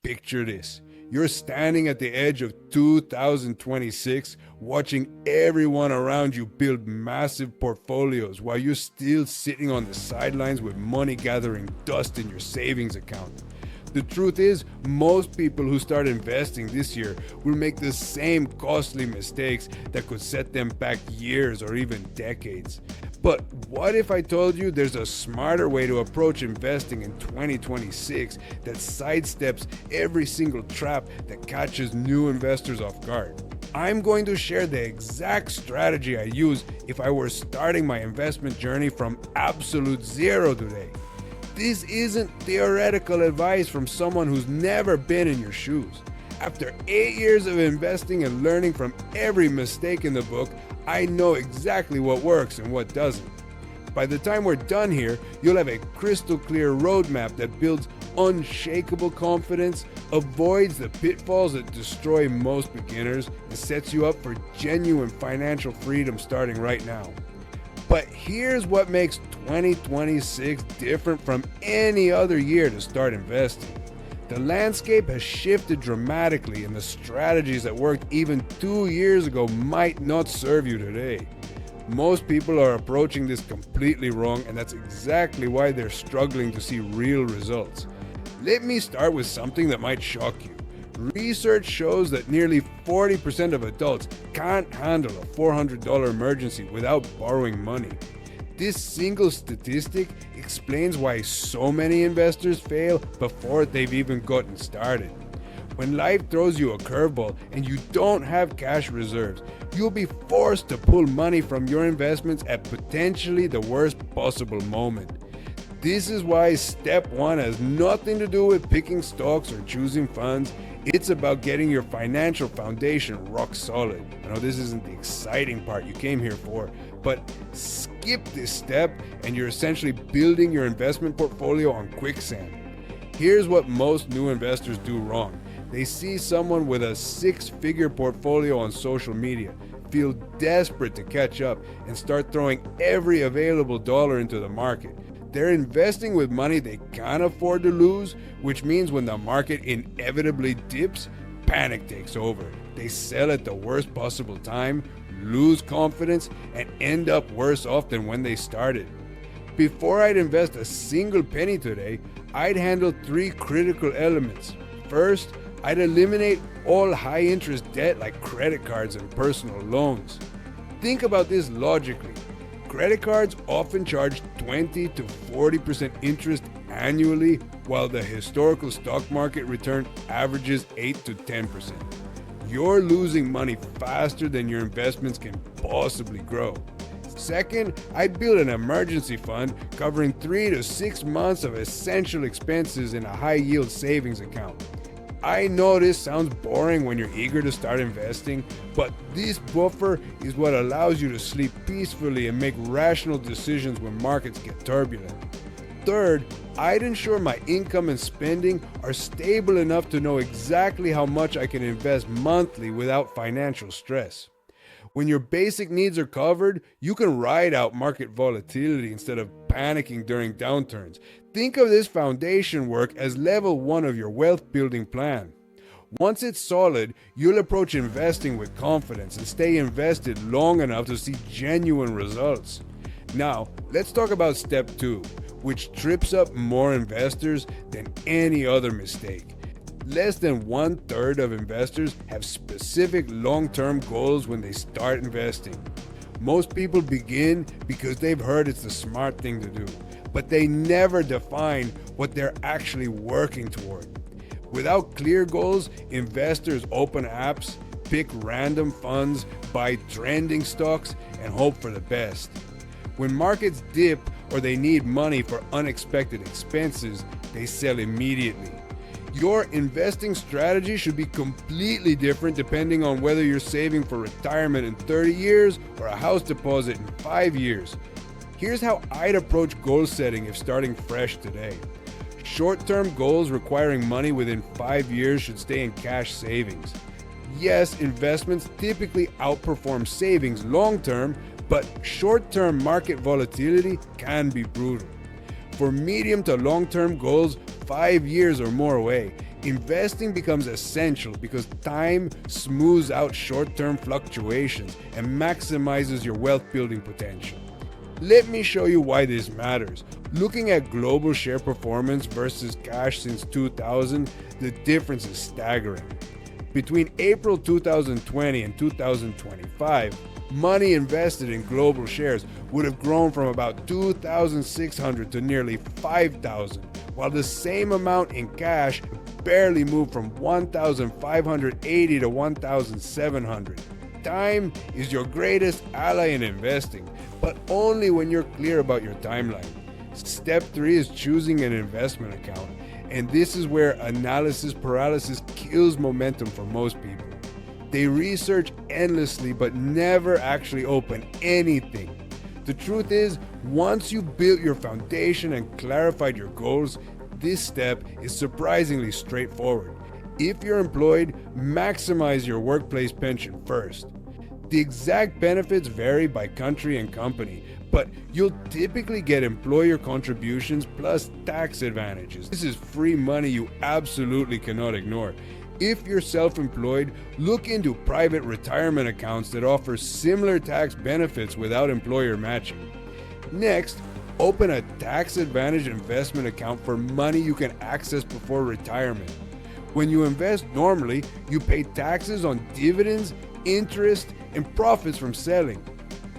Picture this. You're standing at the edge of 2026, watching everyone around you build massive portfolios while you're still sitting on the sidelines with money gathering dust in your savings account. The truth is, most people who start investing this year will make the same costly mistakes that could set them back years or even decades. But what if I told you there's a smarter way to approach investing in 2026 that sidesteps every single trap that catches new investors off guard? I'm going to share the exact strategy I use if I were starting my investment journey from absolute zero today. This isn't theoretical advice from someone who's never been in your shoes. After 8 years of investing and learning from every mistake in the book, I know exactly what works and what doesn't. By the time we're done here, you'll have a crystal clear roadmap that builds unshakable confidence, avoids the pitfalls that destroy most beginners, and sets you up for genuine financial freedom starting right now. But here's what makes 2026 different from any other year to start investing. The landscape has shifted dramatically, and the strategies that worked even 2 years ago might not serve you today. Most people are approaching this completely wrong, and that's exactly why they're struggling to see real results. Let me start with something that might shock you. Research shows that nearly 40% of adults can't handle a $400 emergency without borrowing money. This single statistic explains why so many investors fail before they've even gotten started. When life throws you a curveball and you don't have cash reserves, you'll be forced to pull money from your investments at potentially the worst possible moment. This is why step one has nothing to do with picking stocks or choosing funds. It's about getting your financial foundation rock solid. I know this isn't the exciting part you came here for, but skip this step and you're essentially building your investment portfolio on quicksand. Here's what most new investors do wrong. They see someone with a six-figure portfolio on social media, feel desperate to catch up, and start throwing every available dollar into the market. They're investing with money they can't afford to lose, which means when the market inevitably dips, panic takes over. They sell at the worst possible time, lose confidence, and end up worse off than when they started. Before I'd invest a single penny today, I'd handle 3 critical elements. First, I'd eliminate all high-interest debt like credit cards and personal loans. Think about this logically. Credit cards often charge 20 to 40% interest annually, while the historical stock market return averages 8 to 10%. You're losing money faster than your investments can possibly grow. Second, I'd build an emergency fund covering 3 to 6 months of essential expenses in a high-yield savings account. I know this sounds boring when you're eager to start investing, but this buffer is what allows you to sleep peacefully and make rational decisions when markets get turbulent. Third, I'd ensure my income and spending are stable enough to know exactly how much I can invest monthly without financial stress. When your basic needs are covered, you can ride out market volatility instead of panicking during downturns. Think of this foundation work as level 1 of your wealth building plan. Once it's solid, you'll approach investing with confidence and stay invested long enough to see genuine results. Now, let's talk about step 2, which trips up more investors than any other mistake. Less than 1/3 of investors have specific long-term goals when they start investing. Most people begin because they've heard it's the smart thing to do, but they never define what they're actually working toward. Without clear goals, investors open apps, pick random funds, buy trending stocks, and hope for the best. When markets dip or they need money for unexpected expenses, they sell immediately. Your investing strategy should be completely different depending on whether you're saving for retirement in 30 years or a house deposit in 5 years. Here's how I'd approach goal setting if starting fresh today. Short-term goals requiring money within 5 years should stay in cash savings. Yes, investments typically outperform savings long-term, but short-term market volatility can be brutal. For medium to long-term goals, 5 years or more away, Investing becomes essential because time smooths out short-term fluctuations and maximizes your wealth building potential. Let me show you why this matters. Looking at global share performance versus cash since 2000, the difference is staggering. Between April 2020 and 2025, money invested in global shares would have grown from about 2,600 to nearly 5,000, while the same amount in cash barely moved from 1,580 to 1,700. Time is your greatest ally in investing, but only when you're clear about your timeline. Step 3 is choosing an investment account, and this is where analysis paralysis kills momentum for most people. They research endlessly but never actually open anything. The truth is, once you've built your foundation and clarified your goals, this step is surprisingly straightforward. If you're employed, maximize your workplace pension first. The exact benefits vary by country and company, but you'll typically get employer contributions plus tax advantages. This is free money you absolutely cannot ignore. If you're self-employed, look into private retirement accounts that offer similar tax benefits without employer matching. Next, open a tax-advantaged investment account for money you can access before retirement. When you invest normally, you pay taxes on dividends, interest, and profits from selling.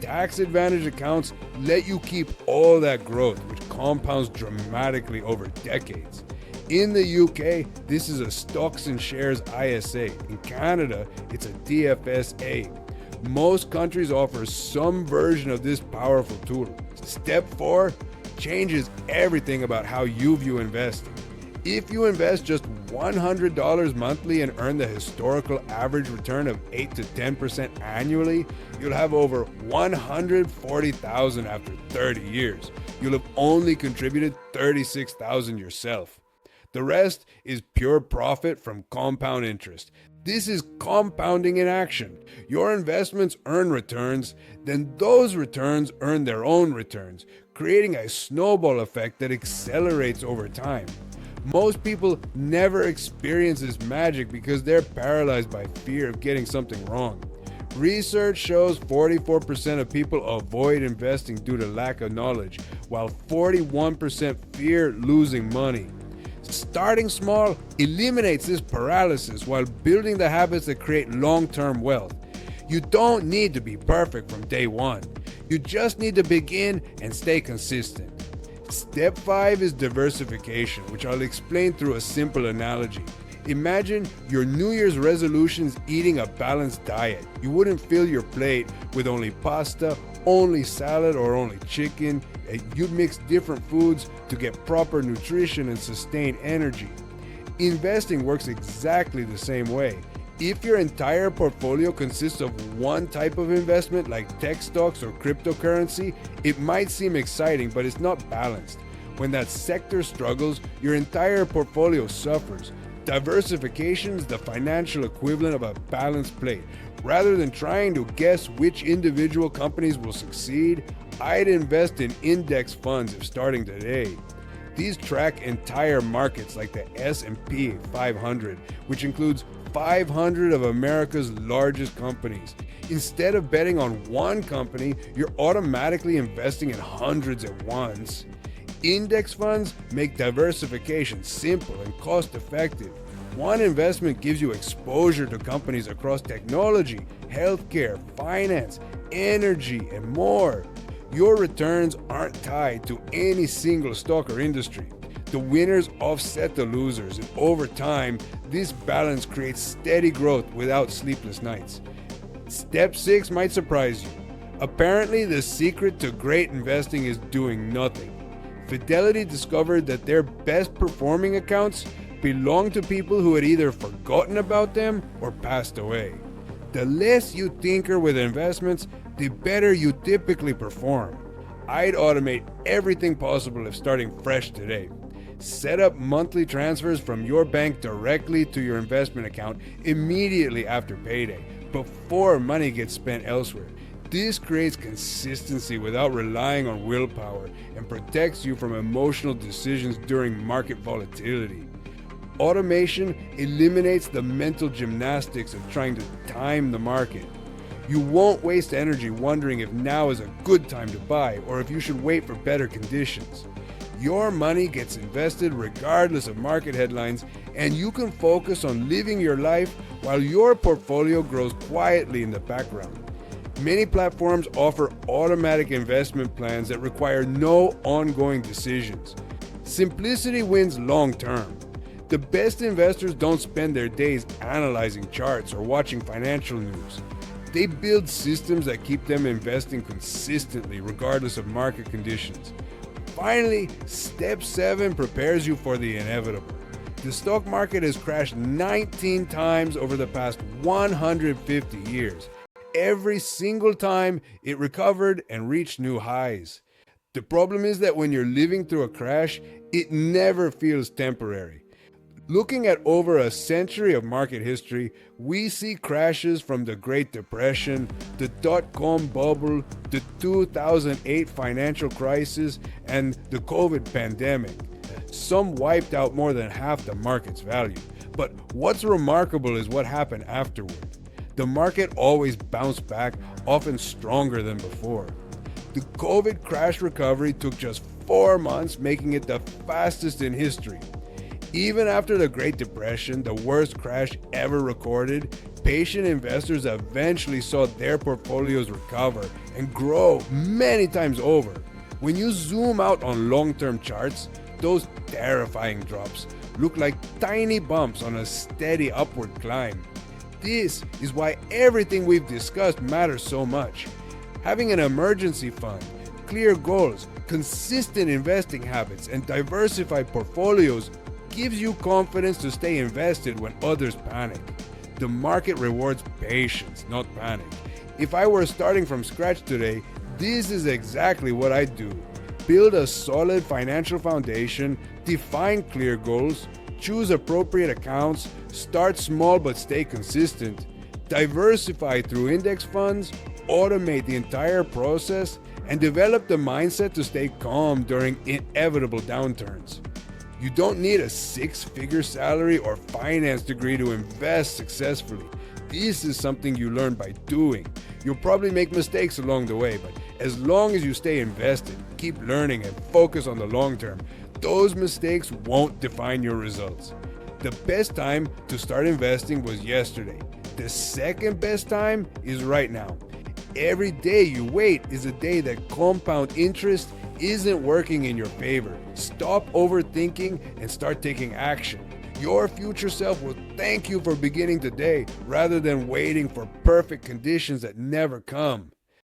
Tax-advantaged accounts let you keep all that growth, which compounds dramatically over decades. In the UK, this is a Stocks and Shares ISA. In Canada, it's a DFSA. Most countries offer some version of this powerful tool. Step 4 changes everything about how you view investing. If you invest just $100 monthly and earn the historical average return of 8 to 10% annually, you'll have over $140,000 after 30 years. You'll have only contributed $36,000 yourself. The rest is pure profit from compound interest. This is compounding in action. Your investments earn returns, then those returns earn their own returns, creating a snowball effect that accelerates over time. Most people never experience this magic because they're paralyzed by fear of getting something wrong. Research shows 44% of people avoid investing due to lack of knowledge, while 41% fear losing money. Starting small eliminates this paralysis while building the habits that create long-term wealth. You don't need to be perfect from day one. You just need to begin and stay consistent. Step 5 is diversification, which I'll explain through a simple analogy. Imagine your New Year's resolutions eating a balanced diet. You wouldn't fill your plate with only pasta, only salad, or only chicken. You'd mix different foods to get proper nutrition and sustain energy. Investing works exactly the same way. If your entire portfolio consists of one type of investment like tech stocks or cryptocurrency, it might seem exciting, but it's not balanced. When that sector struggles, your entire portfolio suffers. Diversification is the financial equivalent of a balanced plate. Rather than trying to guess which individual companies will succeed, I'd invest in index funds if starting today. These track entire markets like the S&P 500, which includes 500 of America's largest companies. Instead of betting on one company, you're automatically investing in hundreds at once. Index funds make diversification simple and cost-effective. One investment gives you exposure to companies across technology, healthcare, finance, energy, and more. Your returns aren't tied to any single stock or industry. The winners offset the losers, and over time, this balance creates steady growth without sleepless nights. Step 6 might surprise you. Apparently, the secret to great investing is doing nothing. Fidelity discovered that their best performing accounts belong to people who had either forgotten about them or passed away. The less you tinker with investments, the better you typically perform. I'd automate everything possible if starting fresh today. Set up monthly transfers from your bank directly to your investment account immediately after payday, before money gets spent elsewhere. This creates consistency without relying on willpower and protects you from emotional decisions during market volatility. Automation eliminates the mental gymnastics of trying to time the market. You won't waste energy wondering if now is a good time to buy or if you should wait for better conditions. Your money gets invested regardless of market headlines, and you can focus on living your life while your portfolio grows quietly in the background. Many platforms offer automatic investment plans that require no ongoing decisions. Simplicity wins long term. The best investors don't spend their days analyzing charts or watching financial news. They build systems that keep them investing consistently regardless of market conditions. Finally, step 7 prepares you for the inevitable. The stock market has crashed 19 times over the past 150 years. Every single time it recovered and reached new highs. The problem is that when you're living through a crash, it never feels temporary. Looking at over a century of market history, we see crashes from the Great Depression, the dot-com bubble, the 2008 financial crisis, and the COVID pandemic. Some wiped out more than half the market's value. But what's remarkable is what happened afterward. The market always bounced back, often stronger than before. The COVID crash recovery took just 4 months, making it the fastest in history. Even after the Great Depression, the worst crash ever recorded, patient investors eventually saw their portfolios recover and grow many times over. When you zoom out on long-term charts, those terrifying drops look like tiny bumps on a steady upward climb. This is why everything we've discussed matters so much. Having an emergency fund, clear goals, consistent investing habits, and diversified portfolios gives you confidence to stay invested when others panic. The market rewards patience, not panic. If I were starting from scratch today, this is exactly what I'd do. Build a solid financial foundation, define clear goals, choose appropriate accounts, start small but stay consistent, diversify through index funds, automate the entire process, and develop the mindset to stay calm during inevitable downturns. You don't need a 6-figure salary or finance degree to invest successfully. This is something you learn by doing. You'll probably make mistakes along the way, but as long as you stay invested, keep learning, and focus on the long term, those mistakes won't define your results. The best time to start investing was yesterday. The second best time is right now. Every day you wait is a day that compound interest isn't working in your favor. Stop overthinking and start taking action. Your future self will thank you for beginning today rather than waiting for perfect conditions that never come.